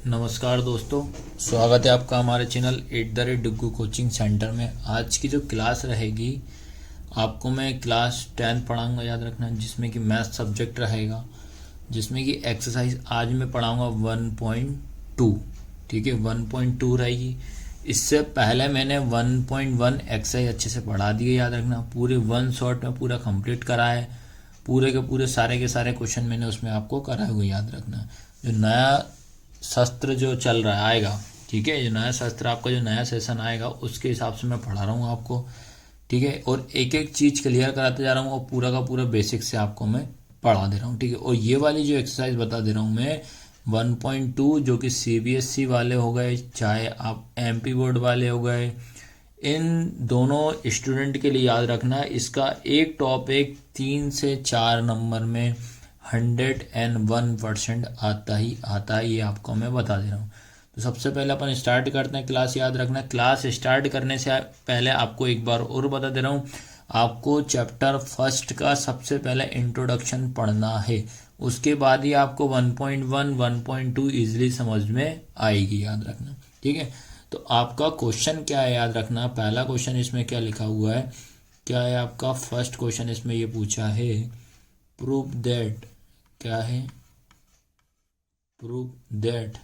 नमस्कार दोस्तों, स्वागत है आपका हमारे चैनल @डिग्गू कोचिंग सेंटर में। आज की जो क्लास रहेगी, आपको मैं क्लास 10 पढ़ाऊंगा, याद रखना, जिसमें कि मैथ सब्जेक्ट रहेगा, जिसमें कि एक्सरसाइज आज मैं पढ़ाऊंगा 1.2। ठीक है, 1.2 रहेगी। इससे पहले मैंने 1.1 एक्सरसाइज अच्छे से पढ़ा दिए, याद रखना, पूरे वन शॉट में पूरा कंप्लीट करा है। पूरे के पूरे सारे के सारे क्वेश्चन मैंने उसमें आपको कराए हुए, याद रखना। जो नया शस्त्र जो चल रहा आएगा, ठीक है, जो नया शस्त्र आपका जो नया सेशन आएगा उसके हिसाब से मैं पढ़ा रहा हूँ आपको। ठीक है, और एक एक चीज़ क्लियर कराते जा रहा हूँ और पूरा का पूरा बेसिक से आपको मैं पढ़ा दे रहा हूँ। ठीक है, और ये वाली जो एक्सरसाइज बता दे रहा हूँ मैं 1.2, जो कि CBSE वाले हो गए, चाहे आप MP बोर्ड वाले हो गए, इन दोनों स्टूडेंट के लिए याद रखना, इसका एक टॉपिक 3 से 4 नंबर में 101% आता ही, ये आपको मैं बता दे रहा हूँ। तो सबसे पहले अपन स्टार्ट करते हैं क्लास। याद रखना, क्लास स्टार्ट करने से पहले आपको एक बार और बता दे रहा हूँ, आपको चैप्टर फर्स्ट का सबसे पहले इंट्रोडक्शन पढ़ना है। उसके बाद ही आपको 1.1 1.2 इजीली समझ में आएगी, याद रखना। ठीक है, तो आपका क्वेश्चन क्या है, याद रखना। पहला क्वेश्चन इसमें क्या लिखा हुआ है, क्या है आपका फर्स्ट क्वेश्चन, इसमें ये पूछा है, प्रूव दैट, क्या है, प्रूव दैट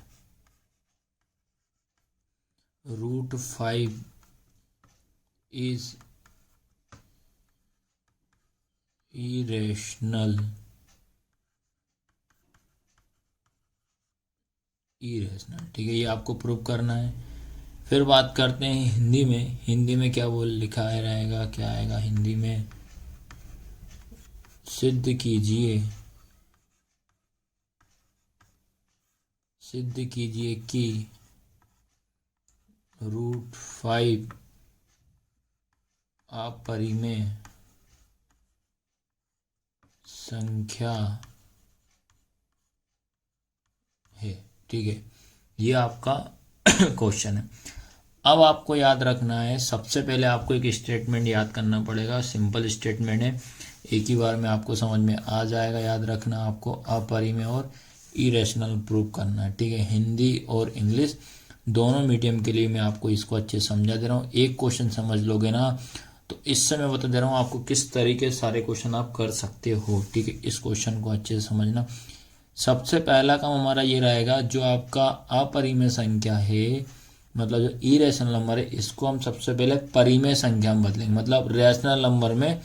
√5 इज इरेशनल। ठीक है, ये आपको प्रूव करना है। फिर बात करते हैं हिंदी में। हिंदी में क्या बोल लिखा है रहेगा, क्या आएगा हिंदी में, सिद्ध कीजिए, सिद्ध कीजिए कि √5 अपरिमेय संख्या है। ठीक है, ये आपका क्वेश्चन है। अब आपको याद रखना है, सबसे पहले आपको एक स्टेटमेंट याद करना पड़ेगा। सिंपल स्टेटमेंट है, एक ही बार में आपको समझ में आ जाएगा। याद रखना, आपको अपरिमेय और इरेशनल प्रूव करना है। ठीक है, हिंदी और इंग्लिश दोनों मीडियम के लिए मैं आपको इसको अच्छे से समझा दे रहा हूँ। एक क्वेश्चन समझ लोगे ना, तो इससे मैं बता दे रहा हूँ आपको किस तरीके सारे क्वेश्चन आप कर सकते हो। ठीक है, इस क्वेश्चन को अच्छे से समझना। सबसे पहला काम हमारा ये रहेगा, जो आपका अपरिमेय संख्या है, मतलब जो इरेशनल नंबर है, इसको हम सबसे पहले परिमेय संख्या में बदलेंगे, मतलब रेशनल नंबर में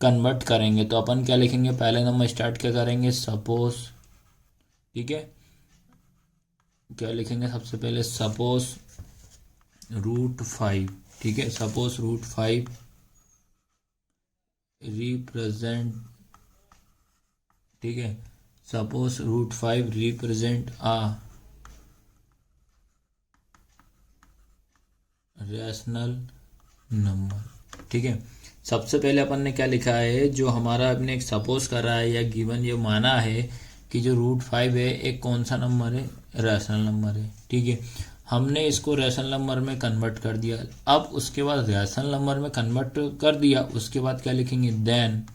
कन्वर्ट करेंगे। तो अपन क्या लिखेंगे, पहले नंबर स्टार्ट क्या करेंगे, सपोज। ठीक है, क्या लिखेंगे सबसे पहले, सपोज √5। ठीक है, सपोज √5 रिप्रेजेंट, ठीक है, सपोज √5 रिप्रेजेंट आ रैशनल नंबर। ठीक है, सबसे पहले अपन ने क्या लिखा है, जो हमारा अपने एक सपोज कर रहा है या गिवन ये माना है कि जो √5 है एक कौन सा नंबर है, रैशनल नंबर है। ठीक है, हमने इसको रैशनल नंबर में कन्वर्ट कर दिया। अब उसके बाद रैशनल नंबर में कन्वर्ट कर दिया, उसके बाद क्या लिखेंगे, देन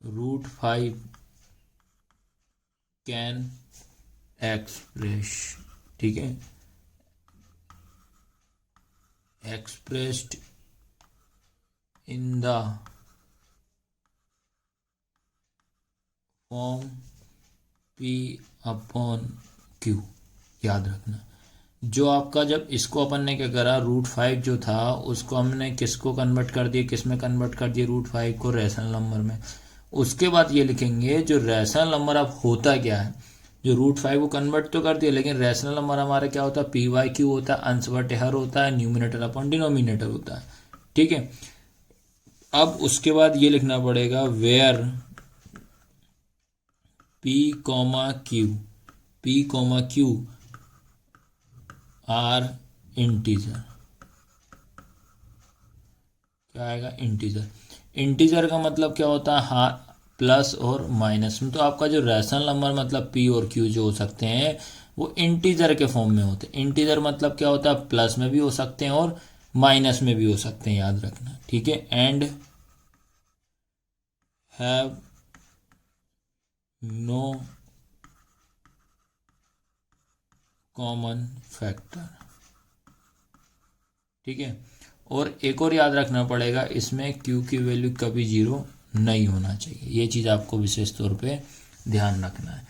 √5 कैन एक्सप्रेस, ठीक है, expressed in the form P/Q। याद रखना, जो आपका, जब इसको अपन ने क्या करा, √5 जो था उसको हमने किसको कन्वर्ट कर दिया, किस में कन्वर्ट कर दिया, √5 को रैशनल नंबर में। उसके बाद ये लिखेंगे, जो रैशनल नंबर अब होता क्या है, जो √5 को कन्वर्ट तो कर दिया, लेकिन रैशनल नंबर हमारा क्या होता है, P/Q होता है, अंश बटे हर होता है, न्यूमिनेटर अपॉन डिनोमिनेटर होता है। ठीक है, अब उसके बाद ये लिखना पड़ेगा, where P, Q are integer. क्या आएगा, इंटीजर। इंटीजर का मतलब क्या होता है, हाँ, प्लस और माइनस में। तो आपका जो रैशनल नंबर मतलब P और Q जो हो सकते हैं, वो इंटीजर के फॉर्म में होते हैं। इंटीजर मतलब क्या होता है, प्लस में भी हो सकते हैं और माइनस में भी हो सकते हैं, याद रखना। ठीक है, and have no common factor. ठीक है, और एक और याद रखना पड़ेगा, इसमें क्यू की वैल्यू कभी 0 नहीं होना चाहिए। ये चीज़ आपको विशेष तौर पे ध्यान रखना है।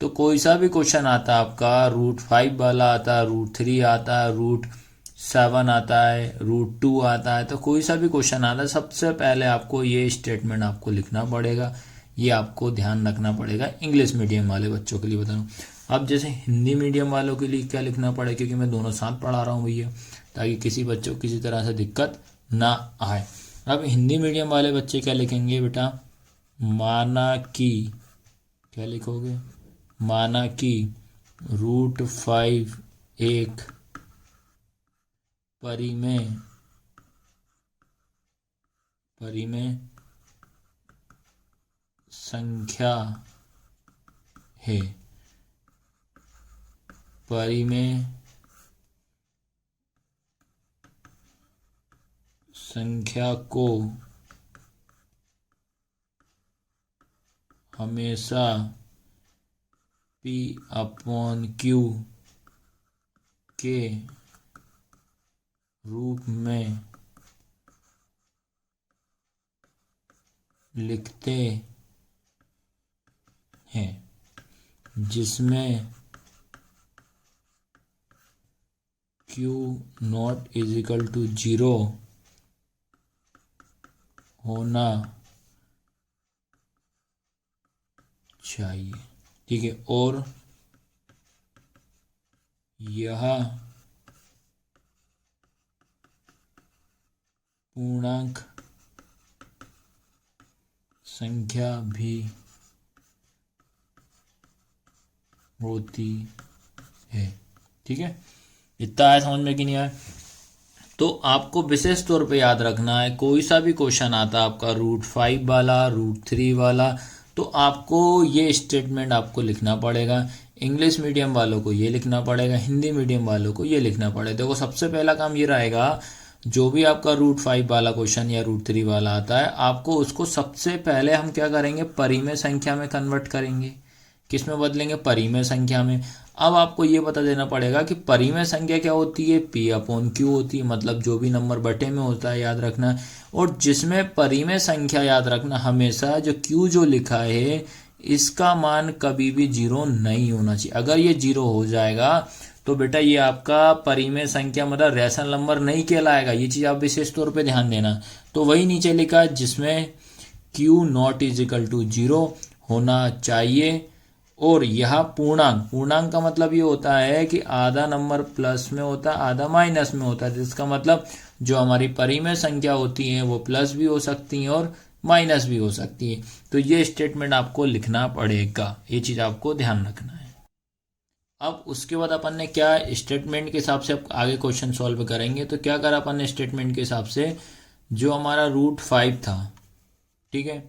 तो कोई सा भी क्वेश्चन आता है आपका, √5 वाला आता है, √3 आता है, √7 आता है, √2 आता है, तो कोई सा भी क्वेश्चन आता है, सबसे पहले आपको ये स्टेटमेंट आपको लिखना पड़ेगा। ये आपको ध्यान रखना पड़ेगा। इंग्लिश मीडियम वाले बच्चों के लिए बता रहा हूँ। अब जैसे हिंदी मीडियम वालों के लिए क्या लिखना पड़ेगा, क्योंकि मैं दोनों साथ पढ़ा रहा हूँ भैया, ताकि किसी बच्चों को किसी तरह से दिक्कत ना आए। अब हिंदी मीडियम वाले बच्चे क्या लिखेंगे बेटा, माना कि, क्या लिखोगे, माना कि √5 एक परिमेय संख्या है। परिमेय संख्या को हमेशा P/Q के रूप में लिखते हैं, जिसमें Q not 0 होना चाहिए। ठीक है, और यह पूर्णांक संख्या भी होती है। ठीक है, इतना है समझ में कि नहीं आया? तो आपको विशेष तौर पे याद रखना है, कोई सा भी क्वेश्चन आता है आपका √5 वाला, √3 वाला, तो आपको ये स्टेटमेंट आपको लिखना पड़ेगा। इंग्लिश मीडियम वालों को ये लिखना पड़ेगा, हिंदी मीडियम वालों को ये लिखना पड़ेगा। देखो सबसे पहला काम ये रहेगा, जो भी आपका √5 वाला क्वेश्चन या √3 वाला आता है, आपको उसको सबसे पहले हम क्या करेंगे, परिमेय संख्या में कन्वर्ट करेंगे। किस में बदलेंगे, परिमेय संख्या में। अब आपको ये बता देना पड़ेगा कि परिमेय संख्या क्या होती है, P/Q होती है, मतलब जो भी नंबर बटे में होता है, याद रखना। और जिसमें परिमेय संख्या, याद रखना हमेशा, जो Q जो लिखा है इसका मान कभी भी 0 नहीं होना चाहिए। अगर ये 0 हो जाएगा तो बेटा ये आपका परिमेय संख्या मतलब रैशनल नंबर नहीं कहलाएगा। ये चीज़ आप विशेष तौर पे ध्यान देना। तो वही नीचे लिखा है, जिसमें Q not 0 होना चाहिए, और यह पूर्णांक का मतलब ये होता है कि आधा नंबर प्लस में होता है, आधा माइनस में होता है। जिसका मतलब जो हमारी परिमेय संख्या होती हैं वो प्लस भी हो सकती हैं और माइनस भी हो सकती है। तो ये स्टेटमेंट आपको लिखना पड़ेगा, ये चीज़ आपको ध्यान रखना है। अब उसके बाद अपन ने क्या स्टेटमेंट के हिसाब से आगे क्वेश्चन सॉल्व करेंगे। तो क्या करा अपन ने स्टेटमेंट के हिसाब से, जो हमारा √5 था, ठीक है,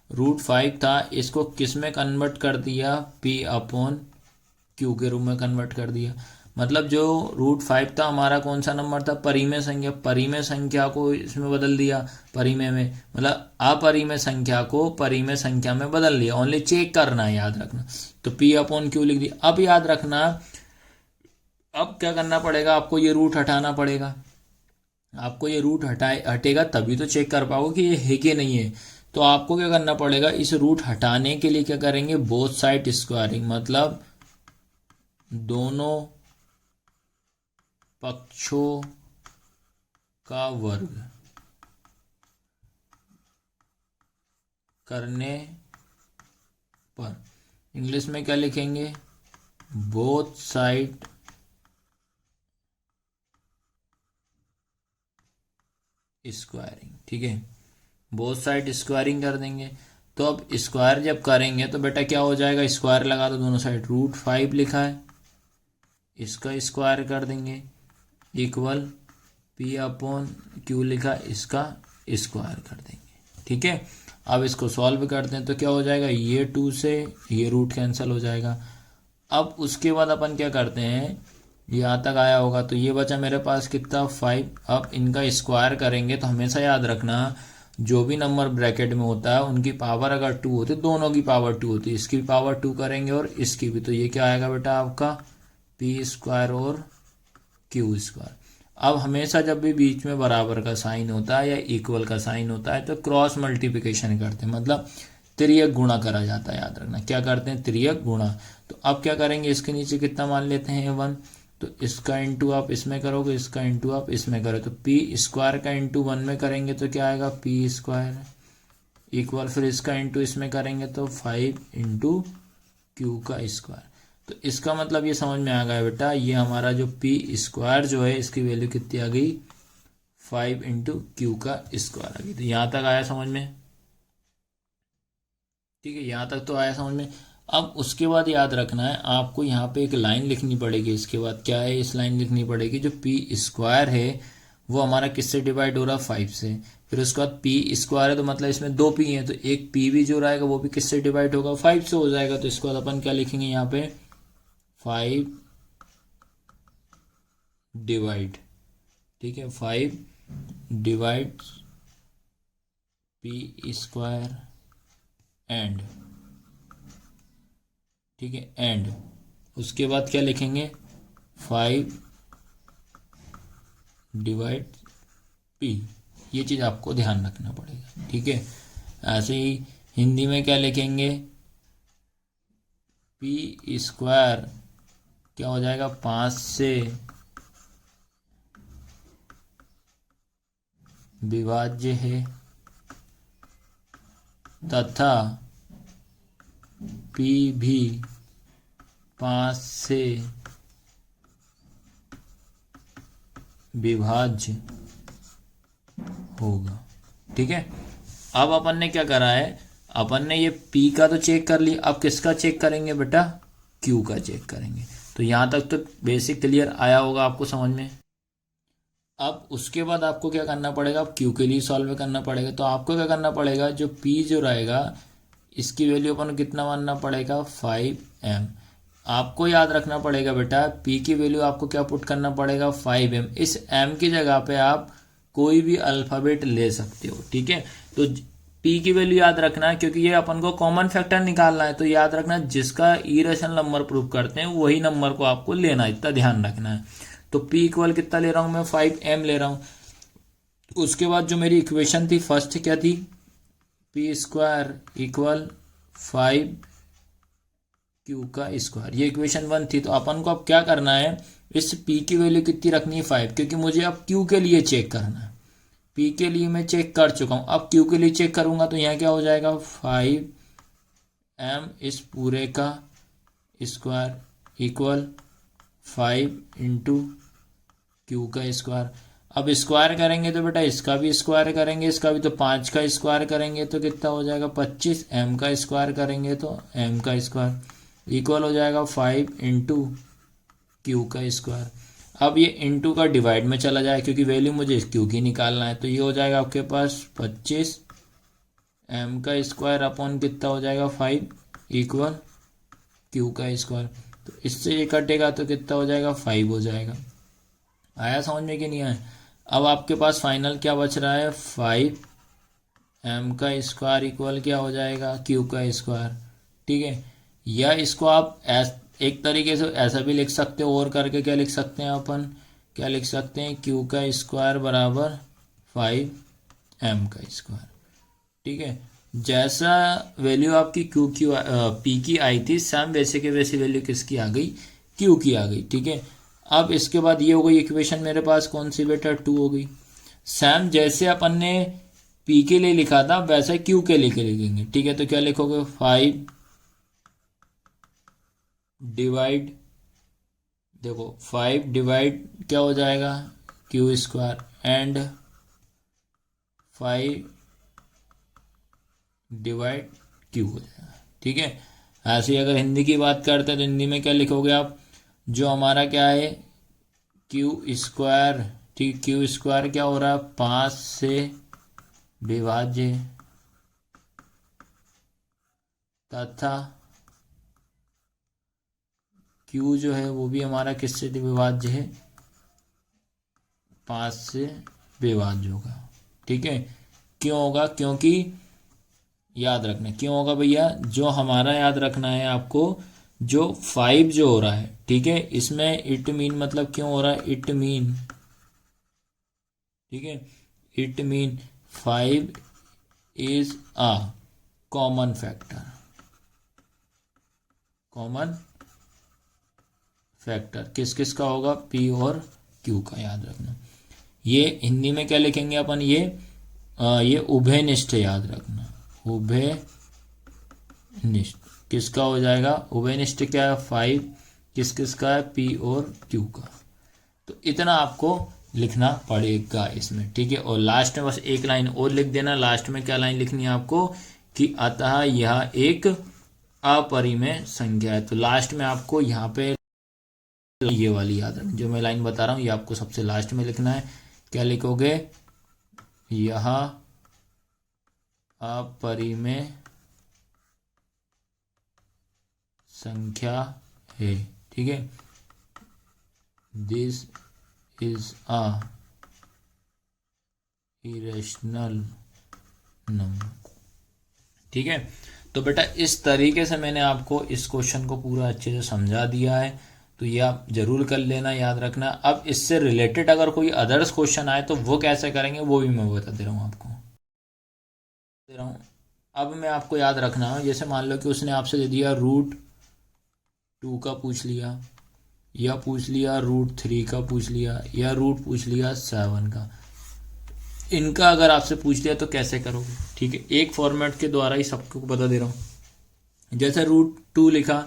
√5 था, इसको किस में कन्वर्ट कर दिया, P/Q के रूप में कन्वर्ट कर दिया। मतलब जो √5 था हमारा कौन सा नंबर था, परिमेय संख्या, परिमेय संख्या को इसमें बदल दिया, परिमेय में, मतलब अपरिमेय संख्या को परिमेय संख्या में बदल दिया। ओनली चेक करना है, याद रखना। तो P/Q लिख दिया। अब याद रखना, अब क्या करना पड़ेगा, आपको ये रूट हटाना पड़ेगा। आपको ये रूट हटेगा तभी तो चेक कर पाओगे कि ये है कि नहीं है। तो आपको क्या करना पड़ेगा, इस रूट हटाने के लिए क्या करेंगे, बोथ साइड स्क्वायरिंग, मतलब दोनों पक्षों का वर्ग करने पर, इंग्लिश में क्या लिखेंगे, बोथ साइड स्क्वायरिंग। ठीक है, बोथ साइड स्क्वायरिंग कर देंगे। तो अब स्क्वायर जब करेंगे तो बेटा क्या हो जाएगा, स्क्वायर लगा दो दोनों साइड, √5 लिखा है, इसका स्क्वायर कर देंगे, इक्वल P/Q लिखा, इसका स्क्वायर कर देंगे। ठीक है, अब इसको सॉल्व करते हैं तो क्या हो जाएगा, ये 2 से ये रूट कैंसिल हो जाएगा। अब उसके बाद अपन क्या करते हैं, यहाँ तक आया होगा, तो ये बचा मेरे पास कितना, 5। अब इनका स्क्वायर करेंगे तो हमेशा याद रखना, जो भी नंबर ब्रैकेट में होता है उनकी पावर अगर 2 होती है, दोनों की पावर 2 होती है, इसकी पावर 2 करेंगे और इसकी भी, तो ये क्या आएगा बेटा आपका पी स्क्वायर और क्यू स्क्वायर। अब हमेशा जब भी बीच में बराबर का साइन होता है या इक्वल का साइन होता है तो क्रॉस मल्टीप्लिकेशन करते हैं, मतलब त्रियक गुणा करा जाता है। याद रखना क्या करते हैं, त्रियक गुणा। तो अब क्या करेंगे, इसके नीचे कितना मान लेते हैं 1, तो इसका इंटू आप इसमें करोगे, इसका इंटू आप इसमें करो, तो पी स्क्वायर का इंटू 1 में करेंगे तो क्या आएगा पी स्क्वायर इक्वल, फिर इसका इंटू इसमें करेंगे तो 5 इंटू क्यू का स्क्वायर। तो इसका मतलब ये समझ में आ गया बेटा, ये हमारा जो पी स्क्वायर जो है इसकी वैल्यू कितनी आ गई 5 इंटू क्यू का स्क्वायर आ गई। तो यहाँ तक आया समझ में, ठीक है, यहाँ तक तो आया समझ में। अब उसके बाद याद रखना है आपको यहाँ पे एक लाइन लिखनी पड़ेगी। इसके बाद क्या है, इस लाइन लिखनी पड़ेगी, जो पी स्क्वायर है वो हमारा किससे डिवाइड हो रहा है 5 से। फिर उसके बाद पी स्क्वायर है तो मतलब इसमें 2 पी है, तो एक पी भी जो रहेगा वो भी किससे डिवाइड होगा 5 से हो जाएगा। तो इसके बाद अपन क्या लिखेंगे यहाँ पे 5 डिवाइड, ठीक है, 5 डिवाइड पी स्क्वायर एंड, ठीक है, एंड उसके बाद क्या लिखेंगे 5 डिवाइड पी। ये चीज़ आपको ध्यान रखना पड़ेगा, ठीक है। ऐसे ही हिंदी में क्या लिखेंगे, पी स्क्वायर क्या हो जाएगा 5 से विभाज्य है तथा पी भी 5 से विभाज्य होगा, ठीक है। अब अपन ने क्या करा है, अपन ने ये पी का तो चेक कर लिया, अब किसका चेक करेंगे बेटा, क्यू का चेक करेंगे। तो यहाँ तक तो बेसिक क्लियर आया होगा आपको समझ में। अब उसके बाद आपको क्या करना पड़ेगा, अब क्यू के लिए सॉल्व करना पड़ेगा। तो आपको क्या करना पड़ेगा, जो पी जो रहेगा इसकी वैल्यू अपन को कितना मानना पड़ेगा 5m। आपको याद रखना पड़ेगा बेटा पी की वैल्यू आपको क्या पुट करना पड़ेगा 5m। इस m की जगह पे आप कोई भी अल्फ़ाबेट ले सकते हो, ठीक है। तो पी की वैल्यू याद रखना है क्योंकि ये अपन को कॉमन फैक्टर निकालना है। तो याद रखना जिसका इरेशनल नंबर प्रूव करते हैं वही नंबर को आपको लेना है, इतना ध्यान रखना है। तो पी इक्वल कितना ले रहा हूँ मैं 5m ले रहा हूँ। उसके बाद जो मेरी इक्वेशन थी फर्स्ट क्या थी, पी स्क्वायर इक्वल 5 क्यू का स्क्वायर, ये इक्वेशन 1 थी। तो अपन को अब क्या करना है, इस p की वैल्यू कितनी रखनी है 5, क्योंकि मुझे अब q के लिए चेक करना है। p के लिए मैं चेक कर चुका हूँ, अब q के लिए चेक करूंगा तो यहाँ क्या हो जाएगा 5m इस पूरे का स्क्वायर इक्वल 5 इंटू क्यू का स्क्वायर। अब स्क्वायर करेंगे तो बेटा इसका भी स्क्वायर करेंगे, इसका भी, तो 5 का स्क्वायर करेंगे तो कितना हो जाएगा 25, m का स्क्वायर करेंगे तो m का स्क्वायर इक्वल हो जाएगा 5 इंटू क्यू का स्क्वायर। अब ये इंटू का डिवाइड में चला जाए क्योंकि वैल्यू मुझे क्यू की निकालना है। तो ये हो जाएगा आपके पास 25 m का स्क्वायर अपॉन कितना हो जाएगा 5 इक्वल क्यू का स्क्वायर। तो इससे ये कटेगा तो कितना हो जाएगा 5 हो जाएगा। आया समझ में कि नहीं आया। अब आपके पास फाइनल क्या बच रहा है 5m का स्क्वायर इक्वल क्या हो जाएगा क्यू का स्क्वायर, ठीक है। या इसको आप एक तरीके से ऐसा भी लिख सकते हो, और करके क्या लिख सकते हैं अपन, क्या लिख सकते हैं क्यू का स्क्वायर बराबर 5m का स्क्वायर, ठीक है। जैसा वैल्यू आपकी क्यू की पी की आई थी सेम वैसे के वैसी वैल्यू किसकी आ गई, क्यू की आ गई, ठीक है। अब इसके बाद ये हो गई इक्वेशन मेरे पास कौन सी बेटा 2 हो गई। सेम जैसे अपन ने पी के लिए लिखा था वैसे क्यू के लिए लिखेंगे, ठीक है। तो क्या लिखोगे 5 डिवाइड, देखो 5 डिवाइड क्या हो जाएगा Q square and 5 divide Q हो जाएगा, ठीक है। ऐसे ही अगर हिंदी की बात करते हैं तो हिंदी में क्या लिखोगे आप, जो हमारा क्या है क्यू स्क्वायर, ठीक, क्यू स्क्वायर क्या हो रहा है 5 से विभाज्य तथा क्यू जो है वो भी हमारा किससे विभाज्य है 5 से विभाज्य होगा, ठीक है। क्यों होगा, क्योंकि याद रखना क्यों होगा भैया, जो हमारा याद रखना है आपको, जो 5 जो हो रहा है, ठीक है, इसमें इट मीन मतलब क्यों हो रहा है, इट मीन, ठीक है, it mean 5 is a common factor, common factor किस किस का होगा, पी और क्यू का, याद रखना। ये हिंदी में क्या लिखेंगे अपन, ये उभयनिष्ठ, याद रखना, उभयनिष्ठ किसका हो जाएगा, उभयनिष्ठ क्या है, 5 किस किस का है, पी और क्यू का। तो इतना आपको लिखना पड़ेगा इसमें, ठीक है। और लास्ट में बस एक लाइन और लिख देना, लास्ट में क्या लाइन लिखनी है आपको, कि अतः यह एक अपरिमेय संख्या है। तो लास्ट में आपको यहाँ पे ये वाली याद रखना, जो मैं लाइन बता रहा हूँ ये आपको सबसे लास्ट में लिखना है। क्या लिखोगे, यह अपरिमेय संख्या है, ठीक है, this is a irrational number, ठीक है। तो बेटा इस तरीके से मैंने आपको इस क्वेश्चन को पूरा अच्छे से समझा दिया है, तो ये आप जरूर कर लेना, याद रखना। अब इससे रिलेटेड अगर कोई अदर्स क्वेश्चन आए तो वो कैसे करेंगे वो भी मैं बता दे रहा हूँ आपको, दे रहा हूँ। अब मैं आपको याद रखना, जैसे मान लो कि उसने आपसे दे दिया √2 का पूछ लिया, या पूछ लिया √3 का पूछ लिया, या रूट पूछ लिया 7 का। इनका अगर आपसे पूछ लिया तो कैसे करोगे, ठीक है, एक फॉर्मेट के द्वारा ही सबको बता दे रहा हूँ। जैसे √2 लिखा,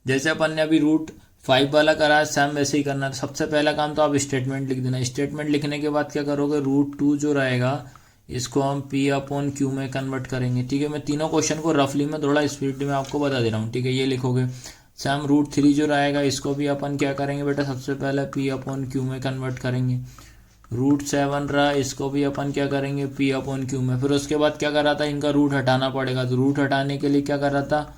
जैसे अपन ने अभी √5 वाला करा है, सेम वैसे ही करना है। सबसे पहला काम तो आप स्टेटमेंट लिख देना। स्टेटमेंट लिखने के बाद क्या करोगे, √2 जो रहेगा इसको हम P/Q में कन्वर्ट करेंगे, ठीक है। मैं तीनों क्वेश्चन को रफली में थोड़ा स्पीड में आपको बता दे रहा हूँ, ठीक है। ये लिखोगे, सेम √3 जो रहेगा इसको भी अपन क्या करेंगे बेटा, सबसे पहले P/Q में कन्वर्ट करेंगे। √7 रहा, इसको भी अपन क्या करेंगे, P/Q में। फिर उसके बाद क्या करा था, इनका रूट हटाना पड़ेगा, तो रूट हटाने के लिए क्या करा था,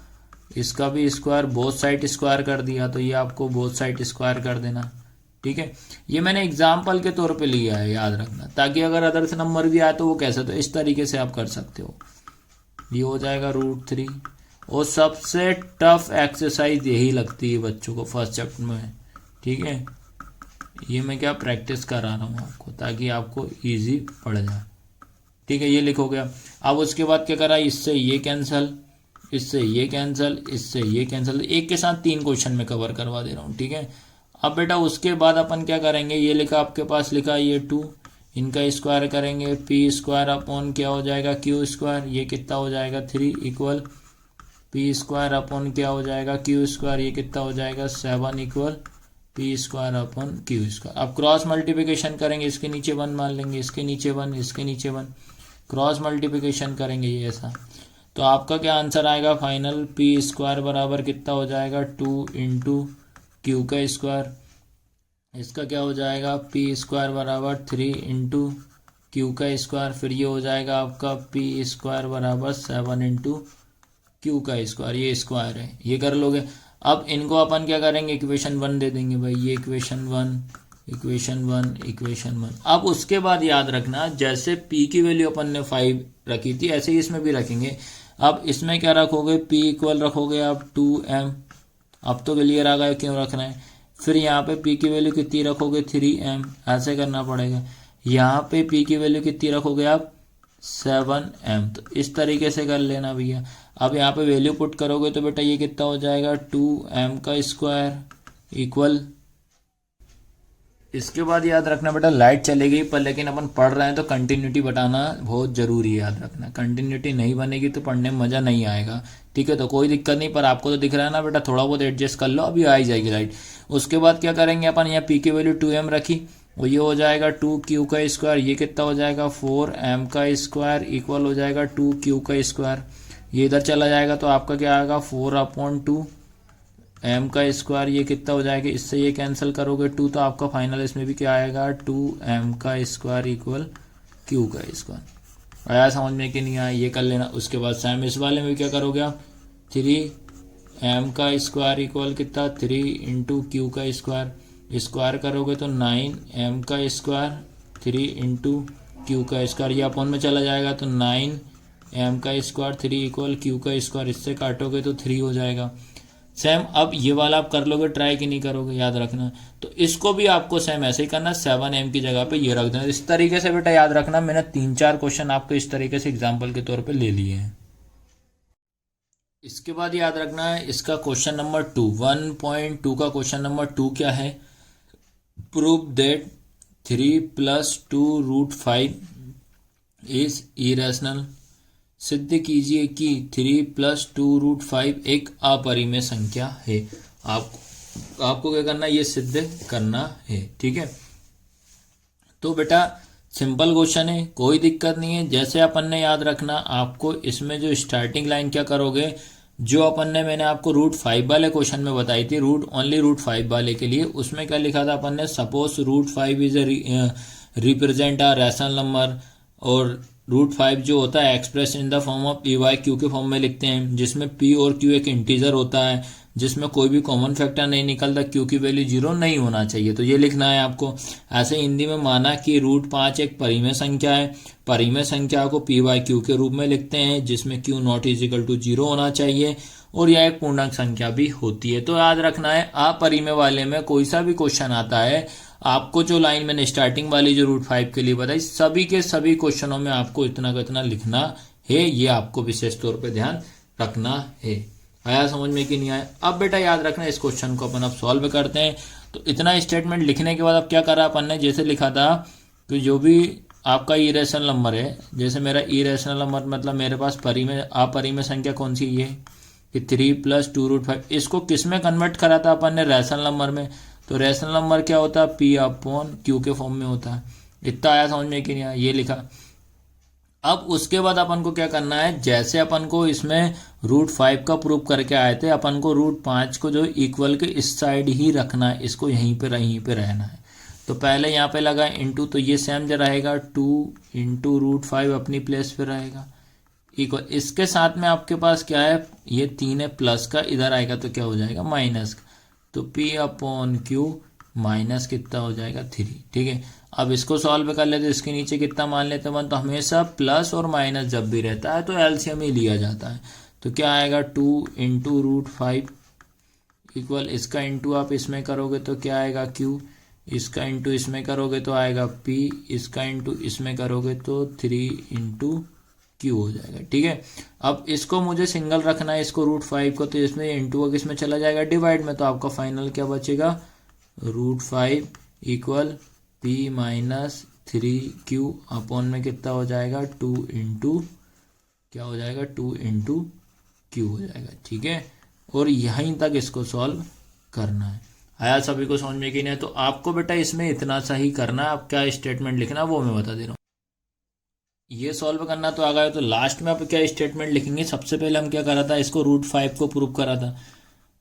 इसका भी स्क्वायर, बोथ साइड स्क्वायर कर दिया, तो ये आपको बोथ साइड स्क्वायर कर देना, ठीक है। ये मैंने एग्जाम्पल के तौर पे लिया है, याद रखना, ताकि अगर अदर्स नंबर भी आए तो वो कैसे, तो इस तरीके से आप कर सकते हो। ये हो जाएगा √3। और सबसे टफ एक्सरसाइज यही लगती है बच्चों को फर्स्ट चैप्टर में, ठीक है। ये मैं क्या प्रैक्टिस करा रहा हूँ आपको, ताकि आपको इजी पड़ जाए, ठीक है। ये लिखोगे। अब उसके बाद क्या करा, इससे ये कैंसिल, इससे ये कैंसिल, इससे ये कैंसिल, एक के साथ 3 क्वेश्चन में कवर करवा दे रहा हूँ, ठीक है। अब बेटा उसके बाद अपन क्या करेंगे, ये लिखा आपके पास, लिखा ये 2, इनका स्क्वायर करेंगे, P² क्या हो जाएगा, Q², ये कितना हो जाएगा 3 इक्वल P² क्या हो जाएगा, Q², ये कितना हो जाएगा 7 इक्वल P²/Q²। अब क्रॉस मल्टीप्लिकेशन करेंगे, इसके नीचे 1 मान लेंगे, इसके नीचे 1, इसके नीचे 1, क्रॉस मल्टीप्लिकेशन करेंगे ये ऐसा। तो आपका क्या आंसर आएगा फाइनल, P² बराबर कितना हो जाएगा 2 × Q²। इसका क्या हो जाएगा, P² बराबर 3 × Q²। फिर ये हो जाएगा आपका P² बराबर 7 × Q²। ये स्क्वायर है, ये कर लोगे। अब इनको अपन क्या करेंगे, इक्वेशन 1 दे देंगे भाई, ये इक्वेशन 1, इक्वेशन 1, इक्वेशन 1। अब उसके बाद याद रखना, जैसे P की वैल्यू अपन ने 5 रखी थी, ऐसे ही इसमें भी रखेंगे। अब इसमें क्या रखोगे, P इक्वल रखोगे आप 2m। अब तो क्लियर आ गया क्यों रखना है। फिर यहाँ पे P की वैल्यू कितनी रखोगे, 3m, ऐसे करना पड़ेगा। यहाँ पे P की वैल्यू कितनी रखोगे आप, 7m। तो इस तरीके से कर लेना भैया। अब यहाँ पे वैल्यू पुट करोगे तो बेटा ये कितना हो जाएगा, 2m² इक्वल। इसके बाद याद रखना बेटा, लाइट चलेगी पर लेकिन अपन पढ़ रहे हैं तो कंटिन्यूटी बताना बहुत जरूरी है, याद रखना। कंटिन्यूटी नहीं बनेगी तो पढ़ने में मजा नहीं आएगा, ठीक है। तो कोई दिक्कत नहीं, पर आपको तो दिख रहा है ना बेटा, थोड़ा बहुत एडजस्ट कर लो, अभी आ ही जाएगी लाइट। उसके बाद क्या करेंगे अपन, यहाँ P की वैल्यू 2m रखी, और ये हो जाएगा 2Q²। ये कितना हो जाएगा 4m² इक्वल हो जाएगा 2Q²। ये इधर चला जाएगा तो आपका क्या आएगा 4/2 m²। ये कितना हो जाएगा, इससे ये कैंसिल करोगे 2, तो आपका फाइनल इसमें भी क्या आएगा 2m² इक्वल Q²। आया समझ में कि नहीं आया, ये कर लेना। उसके बाद सेम इस वाले में क्या करोगे आप, 3m² इक्वल कितना 3 × Q²। स्क्वायर करोगे तो 9m², 3 × Q²। ये अपन में चला जाएगा तो 9m², 3 इक्वल Q²। इससे काटोगे तो 3 हो जाएगा। सेम अब ये वाला आप कर लोगे ट्राई कि नहीं करोगे, याद रखना। तो इसको भी आपको सेम ऐसे ही करना, 7m की जगह पे ये रख देना। इस तरीके से बेटा याद रखना, मैंने 3-4 क्वेश्चन आपको इस तरीके से एग्जाम्पल के तौर पे ले लिए हैं। इसके बाद याद रखना है इसका क्वेश्चन नंबर 2, 1.2 का क्वेश्चन नंबर 2 क्या है, प्रूव दैट 3+2√5 इज इरेशनल। सिद्ध कीजिए कि 3+2√5 एक अपरिमेय संख्या है। आपको क्या करना है, ये सिद्ध करना है, ठीक है। तो बेटा सिंपल क्वेश्चन है, कोई दिक्कत नहीं है। जैसे अपन ने याद रखना, आपको इसमें जो स्टार्टिंग लाइन क्या करोगे, जो अपन ने मैंने आपको √5 वाले क्वेश्चन में बताई थी, ओनली √5 वाले के लिए, उसमें क्या लिखा था अपन ने, suppose √5 is represent a rational number, और √5 जो होता है express in the form of P Y Q के फॉर्म में लिखते हैं, जिसमें पी और क्यू एक इंटीजर होता है, जिसमें कोई भी कॉमन फैक्टर नहीं निकलता, क्यू की वैल्यू 0 नहीं होना चाहिए। तो ये लिखना है आपको। ऐसे हिंदी में माना कि √5 एक परिमेय संख्या है, परिमेय संख्या को पी वाई क्यू के रूप में लिखते हैं, जिसमें Q not is equal to 0 होना चाहिए, और यह एक पूर्णांक संख्या भी होती है। तो याद रखना है, अपरिमेय वाले में कोई सा भी क्वेश्चन आता है, आपको जो लाइन मैंने स्टार्टिंग वाली जो √5 के लिए बताई, सभी के सभी क्वेश्चनों में आपको इतना का इतना लिखना है। ये आपको विशेष तौर पे ध्यान रखना है। आया समझ में कि नहीं आया? अब बेटा याद रखना, इस क्वेश्चन को अपन अब सॉल्व करते हैं। तो इतना स्टेटमेंट लिखने के बाद अब क्या करा अपन ने, जैसे लिखा था कि जो भी आपका इरेशनल नंबर है, जैसे मेरा इरेशनल नंबर मतलब मेरे पास अपरिमेय संख्या कौन सी है कि 3+2√5, इसको किस में कन्वर्ट करा था अपन ने, रैशनल नंबर में। तो रैशनल नंबर क्या होता है, P/Q के फॉर्म में होता है। इतना आया समझ में कि नहीं आया, ये लिखा। अब उसके बाद अपन को क्या करना है, जैसे अपन को इसमें √5 का प्रूफ करके आए थे, अपन को √5 को जो इक्वल के इस साइड ही रखना है, इसको यहीं पे रहना है। तो पहले यहाँ पे लगा इंटू, तो ये सेम जो रहेगा 2 × √5 अपनी प्लेस पे रहेगा इक्वल। इसके साथ में आपके पास क्या है, ये 3 है प्लस का, इधर आएगा तो क्या हो जाएगा माइनस का। तो P/Q माइनस कितना हो जाएगा 3, ठीक है। अब इसको सॉल्व कर लेते, इसके नीचे कितना मान लेते हैं, तो हमेशा प्लस और माइनस जब भी रहता है तो एलसीएम ही लिया जाता है। तो क्या आएगा 2 × √5 इक्वल, इसका इंटू आप इसमें करोगे तो क्या आएगा Q, इसका इंटू इसमें करोगे तो आएगा P, इसका इंटू इसमें करोगे तो 3 × Q हो जाएगा, ठीक है। अब इसको मुझे सिंगल रखना है, इसको √5 को, तो इसमें इंटू का किसमें चला जाएगा, डिवाइड में। तो आपका फाइनल क्या बचेगा, √5 इक्वल P-3Q अपॉन में कितना हो जाएगा 2 × क्या हो जाएगा 2 × Q हो जाएगा, ठीक है। और यहीं तक इसको सॉल्व करना है। आया सभी को समझ में कि नहीं? तो आपको बेटा इसमें इतना सा ही करना है। अब क्या स्टेटमेंट लिखना वो मैं बता दे रहा हूँ। ये सॉल्व करना तो आ गया, तो लास्ट में आप क्या स्टेटमेंट लिखेंगे। सबसे पहले हम क्या करा था, इसको √5 को प्रूव करा था।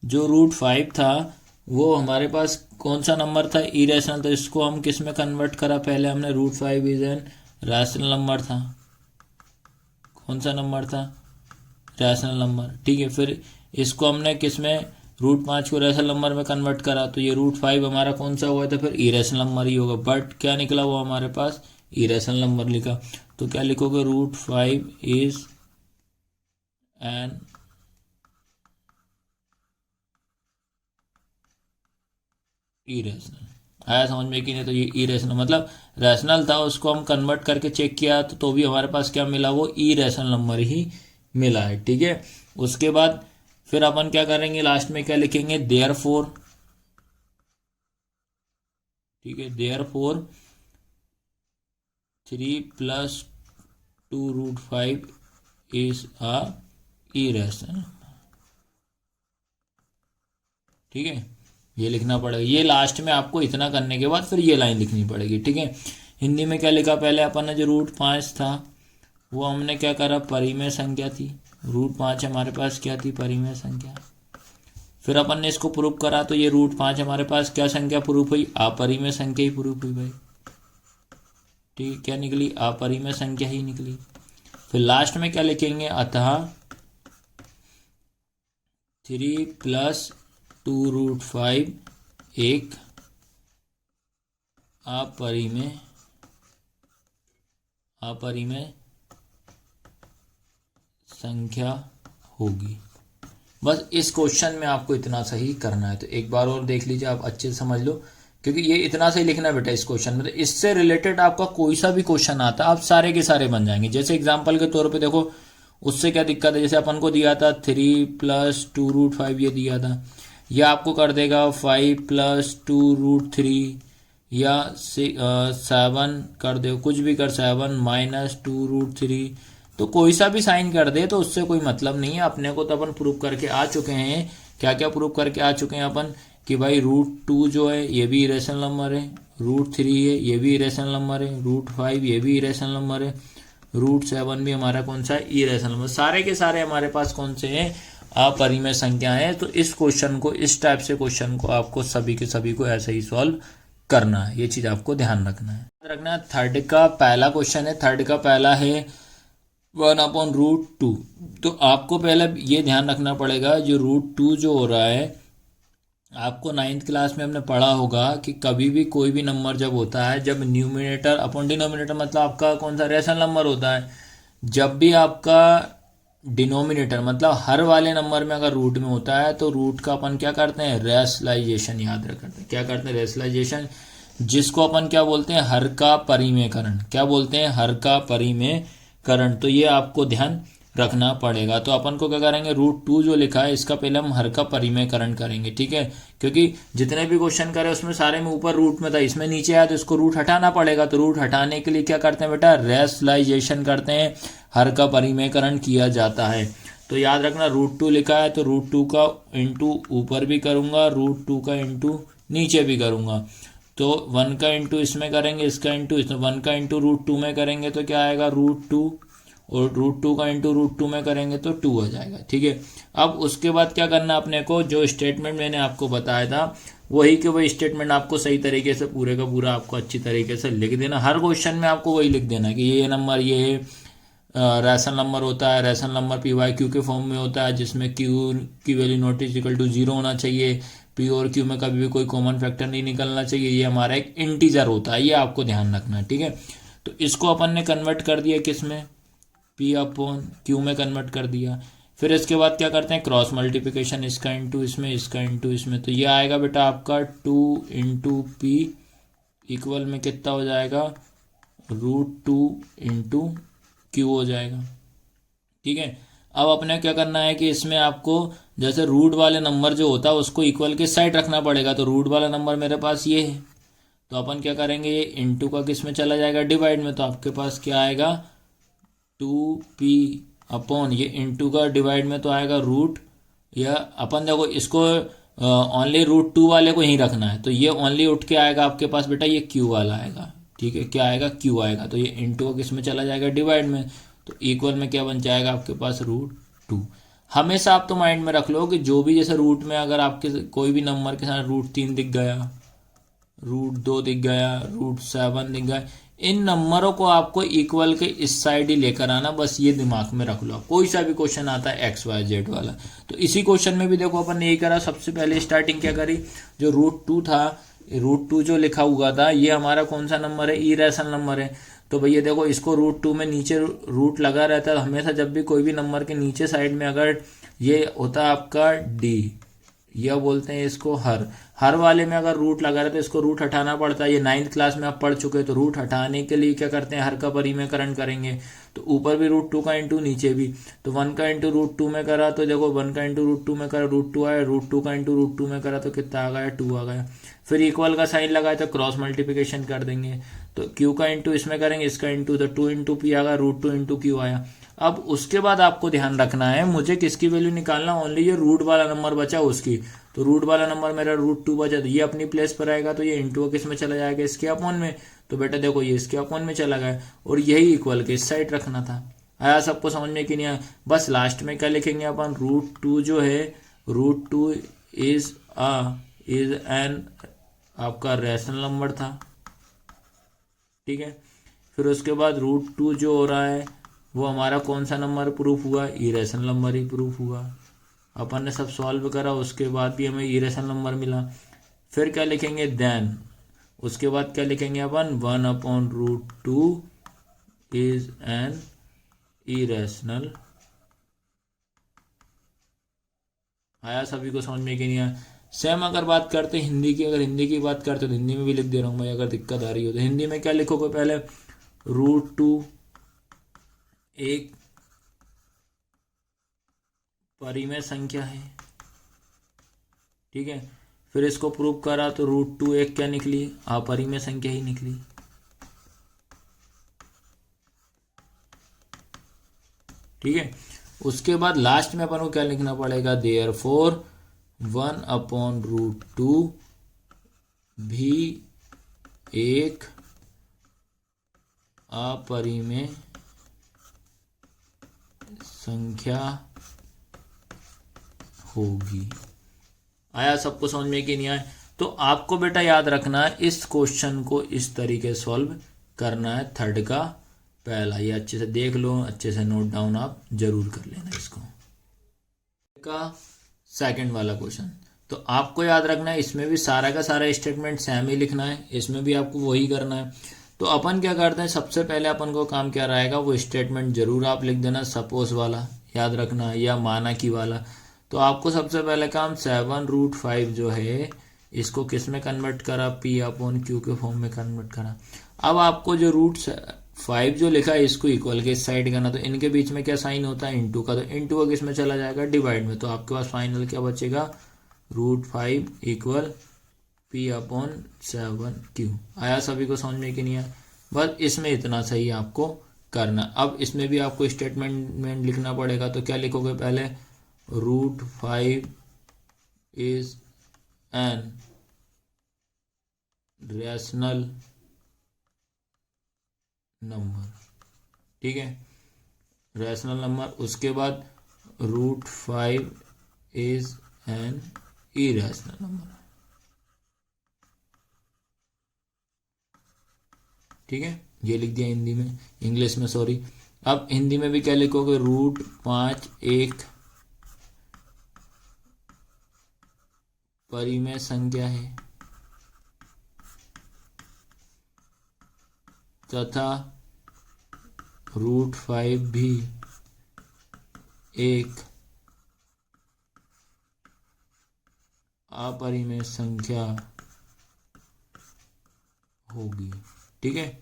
जो √5 था वो हमारे पास कौन सा नंबर था, इरेशनल। तो इसको हम किस में कन्वर्ट करा, पहले हमने √5 इज एन रैशनल नंबर था। कौन सा नंबर था, रैशनल नंबर, ठीक है। फिर इसको हमने किस में, √5 को रैशनल नंबर में कन्वर्ट करा, तो ये √5 हमारा कौन सा हुआ था, फिर इरेशनल नंबर ही होगा। बट क्या निकला हुआ हमारे पास, इरेशनल नंबर लिखा। तो क्या लिखोगे, √5 इज एन इरेशनल। आया समझ में कि नहीं? तो ये इरेशनल मतलब रैशनल था, उसको हम कन्वर्ट करके चेक किया तो भी हमारे पास क्या मिला, वो इरेशनल नंबर ही मिला है, ठीक है। उसके बाद फिर अपन क्या करेंगे, लास्ट में क्या लिखेंगे, देयरफॉर, ठीक है, देयरफॉर 3+2√5 इज अ इरेशनल, ठीक है। ये लिखना पड़ेगा। ये लास्ट में आपको इतना करने के बाद फिर ये लाइन लिखनी पड़ेगी, ठीक है। हिंदी में क्या लिखा, पहले अपन ने जो √5 था वो हमने क्या करा, परिमेय संख्या थी। √5 हमारे पास क्या थी, परिमेय संख्या। फिर अपन ने इसको प्रूफ करा, तो ये √5 हमारे पास क्या संख्या प्रूफ हुई, अपरिमेय संख्या ही प्रूफ हुई भाई, ठीक है। क्या निकली, अपरिमेय संख्या ही निकली। फिर लास्ट में क्या लिखेंगे, अतः 3+2√5 एक अपरिमेय संख्या होगी, बस इस क्वेश्चन में आपको इतना सही करना है। तो एक बार और देख लीजिए, आप अच्छे से समझ लो, क्योंकि ये इतना सही लिखना है बेटा इस क्वेश्चन में। तो इससे रिलेटेड आपका कोई सा भी क्वेश्चन आता है आप सारे के सारे बन जाएंगे। जैसे एग्जाम्पल के तौर पे देखो, उससे क्या दिक्कत है, जैसे अपन को दिया था 3 + 2√5 ये दिया था, या आपको कर देगा 5 + 2√3, या 7 कर दो, कुछ भी कर, 7 - 2√3। तो कोई सा भी साइन कर दे तो उससे कोई मतलब नहीं है। अपने को तो अपन प्रूव करके आ चुके हैं, क्या क्या प्रूव करके आ चुके हैं अपन, कि भाई √2 जो है ये भी इरेशनल नंबर है, √3 है ये भी इरेशनल नंबर है, √5 ये भी इरेशनल नंबर है, √7 भी हमारा कौन सा है, इरेशनल नंबर। सारे के सारे हमारे पास कौन से हैं, अपरिमेय संख्या है। तो इस क्वेश्चन को, इस टाइप से क्वेश्चन को आपको सभी के सभी को ऐसे ही सॉल्व करना है। ये चीज आपको ध्यान रखना है। रखना है थर्ड का पहला क्वेश्चन है, थर्ड का पहला है 1/√2। तो आपको पहले ये ध्यान रखना पड़ेगा, जो √2 जो हो रहा है, आपको 9th क्लास में हमने पढ़ा होगा कि कभी भी कोई भी नंबर जब होता है, जब न्यूमिनेटर अपॉन डिनोमिनेटर, मतलब आपका कौन सा रेशनल नंबर होता है, जब भी आपका डिनोमिनेटर मतलब हर वाले नंबर में अगर रूट में होता है, तो रूट का अपन क्या करते हैं, रेशलाइजेशन याद रखते हैं। क्या करते हैं, रेशलाइजेशन, जिसको अपन क्या बोलते हैं, हर का परिमेयकरण। क्या बोलते हैं, हर का परिमेयकरण। तो ये आपको ध्यान रखना पड़ेगा। तो अपन को क्या करेंगे, √2 जो लिखा है इसका पहले हम हर का परिमेयकरण करेंगे, ठीक है। क्योंकि जितने भी क्वेश्चन करे उसमें सारे में ऊपर रूट में था, इसमें नीचे आया तो इसको रूट हटाना पड़ेगा। तो रूट हटाने के लिए क्या करते हैं बेटा, रेशलाइजेशन करते हैं, हर का परिमेयकरण किया जाता है। तो याद रखना, √2 लिखा है तो √2 का इंटू ऊपर भी करूंगा, √2 का इंटू नीचे भी करूंगा। तो 1 का इंटू इसमें करेंगे, इसका इंटू इसमें, 1 का इंटू √2 में करेंगे तो क्या आएगा, √2, और √2 का इंटू √2 में करेंगे तो 2 हो जाएगा, ठीक है। अब उसके बाद क्या करना अपने को, जो स्टेटमेंट मैंने आपको बताया था वही के वही स्टेटमेंट आपको सही तरीके से पूरे का पूरा आपको अच्छी तरीके से लिख देना। हर क्वेश्चन में आपको वही लिख देना कि ये नंबर ये रेशनल नंबर होता है, रेशनल नंबर PYQ के फॉर्म में होता है, जिसमें Q की value not is equal to 0 होना चाहिए, P और Q में कभी भी कोई कॉमन फैक्टर नहीं निकलना चाहिए, ये हमारा एक इंटीजर होता है, ये आपको ध्यान रखना है, ठीक है। तो इसको अपन ने कन्वर्ट कर दिया किस में, P/Q में कन्वर्ट कर दिया। फिर इसके बाद क्या करते हैं, क्रॉस मल्टीप्लिकेशन, इसका इंटू इसमें, इसका इंटू इसमें। तो ये आएगा बेटा आपका 2 × P इक्वल में कितना हो जाएगा, √2 × Q हो जाएगा, ठीक है। अब अपने क्या करना है कि इसमें आपको जैसे रूट वाले नंबर जो होता है उसको इक्वल के साइड रखना पड़ेगा। तो रूट वाला नंबर मेरे पास ये है, तो अपन क्या करेंगे, ये इंटू का किस में चला जाएगा, डिवाइड में। तो आपके पास क्या आएगा, 2P अपॉन, ये इंटू का डिवाइड में तो आएगा रूट, या अपन देखो इसको ओनली √2 वाले को ही रखना है, तो ये ओनली उठ के आएगा आपके पास बेटा, ये Q वाला आएगा, ठीक है। क्या आएगा, Q आएगा। तो ये इंटू का किस में चला जाएगा, डिवाइड में। तो इक्वल में क्या बन जाएगा आपके पास, √2। हमेशा आप तो माइंड में रख लो कि जो भी जैसे रूट में अगर आपके कोई भी नंबर के साथ √3 दिख गया, √2 दिख गया, √7 दिख गया, इन नंबरों को आपको इक्वल के इस साइड ही लेकर आना, बस ये दिमाग में रख लो। कोई सा भी क्वेश्चन आता है XYZ वाला, तो इसी क्वेश्चन में भी देखो अपन ने यही करा। सबसे पहले स्टार्टिंग क्या करी, जो √2 था, √2 जो लिखा हुआ था ये हमारा कौन सा नंबर है, इरेशनल नंबर है। तो भैया देखो इसको √2 में नीचे रूट लगा रहता है, हमेशा जब भी कोई भी नंबर के नीचे साइड में अगर ये होता है आपका D, यह बोलते हैं इसको हर वाले में अगर रूट लगा रहे तो इसको रूट हटाना पड़ता है। ये 9th क्लास में आप पढ़ चुके हैं। तो रूट हटाने के लिए क्या करते हैं, हर का परिमेयकरण करेंगे। तो ऊपर भी √2 का इंटू, नीचे भी। तो 1 का इंटू √2 में करा तो देखो 1 का इंटू √2 में करा √2 आया, √2 का इंटू √2 में करा तो कितना आ गया, 2 आ गया। फिर इक्वल का साइन लगाया तो क्रॉस मल्टीप्लिकेशन कर देंगे। तो Q का इंटू इसमें करेंगे, इसका इंटू, तो 2 × P आ गया, √2 × Q आया। अब उसके बाद आपको ध्यान रखना है, मुझे किसकी वैल्यू निकालना, ओनली ये रूट वाला नंबर बचा उसकी। तो रूट वाला नंबर मेरा √2 बचा, तो ये अपनी प्लेस पर आएगा, तो ये इंटू किस में चला जाएगा, इसके अपॉन में। तो बेटा देखो ये इसके अपॉन में चला गया, और यही इक्वल के इस साइड रखना था। आया सबको समझ में कि नहीं आया। बस लास्ट में क्या लिखेंगे अपन, √2 जो है, √2 इज एन आपका रेशनल नंबर था, ठीक है। फिर उसके बाद √2 जो हो रहा है वो हमारा कौन सा नंबर प्रूफ हुआ, इरेशनल नंबर ही प्रूफ हुआ। अपन ने सब सॉल्व करा, उसके बाद भी हमें इरेशनल नंबर मिला। फिर क्या लिखेंगे, देन उसके बाद क्या लिखेंगे अपन, 1/√2 इज एन इरेशनल आया सभी को समझ में कि नहीं आया? सेम अगर बात करते हिंदी की, अगर हिंदी की बात करते तो हिंदी में भी लिख दे रहा हूँ भाई, अगर दिक्कत आ रही हो तो। हिंदी में क्या लिखोगे पहले? √2 एक परिमेय संख्या है, ठीक है। फिर इसको प्रूव करा तो √2 एक क्या निकली? अपरिमेय संख्या ही निकली, ठीक है। उसके बाद लास्ट में अपन को क्या लिखना पड़ेगा? देयरफॉर 1/√2 भी एक अपरिमेय संख्या होगी। आया सबको समझ में कि नहीं आया? तो आपको बेटा याद रखना है, इस क्वेश्चन को इस तरीके सॉल्व करना है। थर्ड का पहला, ये अच्छे से देख लो, अच्छे से नोट डाउन आप जरूर कर लेना इसको। का सेकंड वाला क्वेश्चन, तो आपको याद रखना है, इसमें भी सारा का सारा स्टेटमेंट सेम ही लिखना है, इसमें भी आपको वही करना है। तो अपन क्या करते हैं, सबसे पहले अपन को काम क्या रहेगा, वो स्टेटमेंट जरूर आप लिख देना, सपोज वाला याद रखना या माना की वाला। तो आपको सबसे पहले काम 7√5 जो है इसको किस में कन्वर्ट करा? P/Q के फॉर्म में कन्वर्ट करा। अब आपको जो √5 जो लिखा है इसको इक्वल के इस साइड करना, तो इनके बीच में क्या साइन होता है? इंटू का, तो इंटू का किस में चला जाएगा? डिवाइड में। तो आपके पास फाइनल क्या बचेगा? √5 इक्वल P/7Q। आया सभी को समझ में कि नहीं आया? बस इसमें इतना सही आपको करना। अब इसमें भी आपको स्टेटमेंट में लिखना पड़ेगा, तो क्या लिखोगे पहले? √5 इज एन रैशनल नंबर, ठीक है, रैशनल नंबर। उसके बाद √5 इज एन इरेशनल नंबर, ठीक है। ये लिख दिया हिंदी में, इंग्लिश में सॉरी। अब हिंदी में भी क्या लिखोगे? √5 एक परिमेय संख्या है तथा √5 भी एक अपरिमेय संख्या होगी, ठीक है।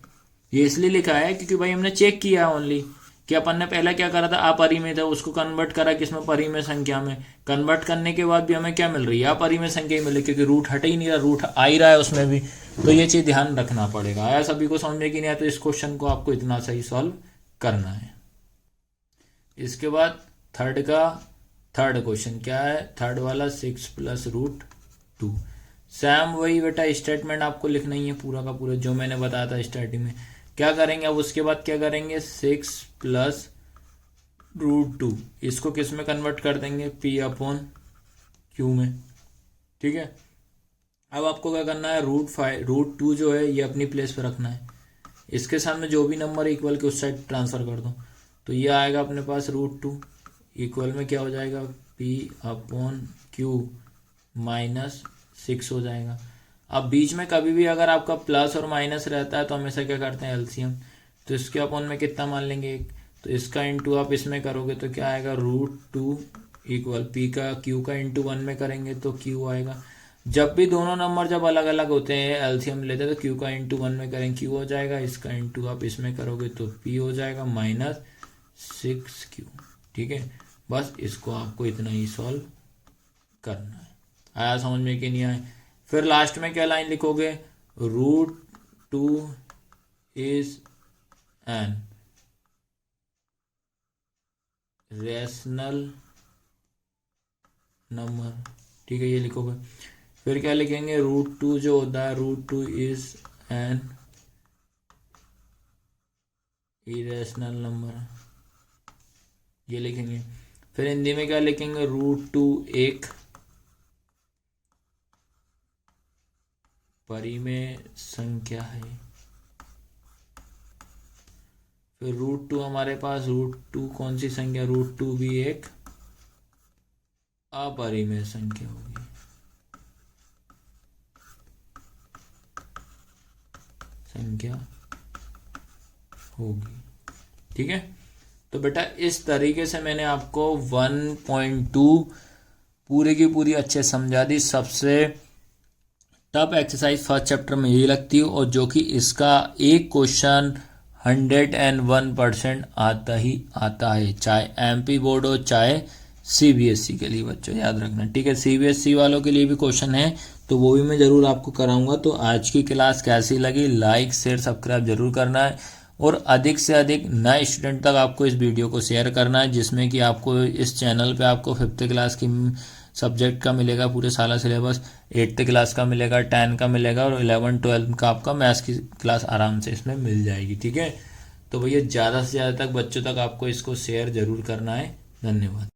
ये इसलिए लिखा है क्योंकि भाई हमने चेक किया ओनली कि अपन ने पहले क्या करा था, अपरिमेय था, उसको कन्वर्ट करा किसमें? परिमेय संख्या में। कन्वर्ट करने के बाद भी हमें क्या मिल रही है? अपरिमेय संख्या ही मिल रही, क्योंकि रूट हट ही नहीं रहा, रूट आ ही रहा है उसमें भी। तो ये चीज ध्यान रखना पड़ेगा। आया सभी को समझ में कि नहीं आया? तो इस क्वेश्चन को आपको इतना सही सॉल्व करना है। इसके बाद थर्ड क्वेश्चन क्या है? थर्ड वाला 6 + √2। सैम वही बेटा स्टेटमेंट आपको लिखना ही है पूरा का पूरा, जो मैंने बताया था स्टार्टिंग में। क्या करेंगे अब उसके बाद? क्या करेंगे? 6 + √2 इसको किस में कन्वर्ट कर देंगे? P/Q में, ठीक है। अब आपको क्या करना है? √2 जो है ये अपनी प्लेस पे रखना है, इसके सामने जो भी नंबर इक्वल के उस साइड ट्रांसफर कर दो। तो ये आएगा अपने पास √2 इक्वल में क्या हो जाएगा? P/Q -6 हो जाएगा। अब बीच में कभी भी अगर आपका प्लस और माइनस रहता है तो हमेशा क्या करते हैं? एलसीएम। तो इसके अपन में कितना मान लेंगे? 1। तो इसका इंटू आप इसमें करोगे तो क्या आएगा? √2 इक्वल P का Q का इंटू 1 में करेंगे तो Q आएगा। जब भी दोनों नंबर जब अलग अलग होते हैं एलसीएम लेते हैं तो Q का इंटू 1 में करेंगे Q हो जाएगा, इसका इंटू आप इसमें करोगे तो P हो जाएगा -6Q, ठीक है। बस इसको आपको इतना ही सॉल्व करना है। आया समझ में कि नहीं आया? फिर लास्ट में क्या लाइन लिखोगे? √2 इज एन रैशनल नंबर, ठीक है, ये लिखोगे। फिर क्या लिखेंगे? √2 जो होता है √2 इज एन इरेशनल नंबर, ये लिखेंगे। फिर हिंदी में क्या लिखेंगे? √2 एक परिमेय संख्या है। फिर √2 हमारे पास √2 कौन सी संख्या? √2 भी एक अपरिमेय संख्या होगी, ठीक है। तो बेटा इस तरीके से मैंने आपको 1.2 पूरी की पूरी अच्छे समझा दी। सबसे टफ एक्सरसाइज फर्स्ट चैप्टर में यही लगती है, और जो कि इसका एक क्वेश्चन 101% आता ही आता है, चाहे MP बोर्ड हो चाहे CBSE के लिए बच्चों, याद रखना, ठीक है। CBSE वालों के लिए भी क्वेश्चन है, तो वो भी मैं ज़रूर आपको कराऊंगा। तो आज की क्लास कैसी लगी, लाइक शेयर सब्सक्राइब जरूर करना है, और अधिक से अधिक नए स्टूडेंट तक आपको इस वीडियो को शेयर करना है, जिसमें कि आपको इस चैनल पे आपको 5th क्लास की सब्जेक्ट का मिलेगा पूरे साल सिलेबस, 8th क्लास का मिलेगा, 10 का मिलेगा, और 11 12 का आपका मैथ्स की क्लास आराम से इसमें मिल जाएगी, ठीक है। तो भैया ज़्यादा से ज़्यादा तक बच्चों तक आपको इसको शेयर जरूर करना है। धन्यवाद।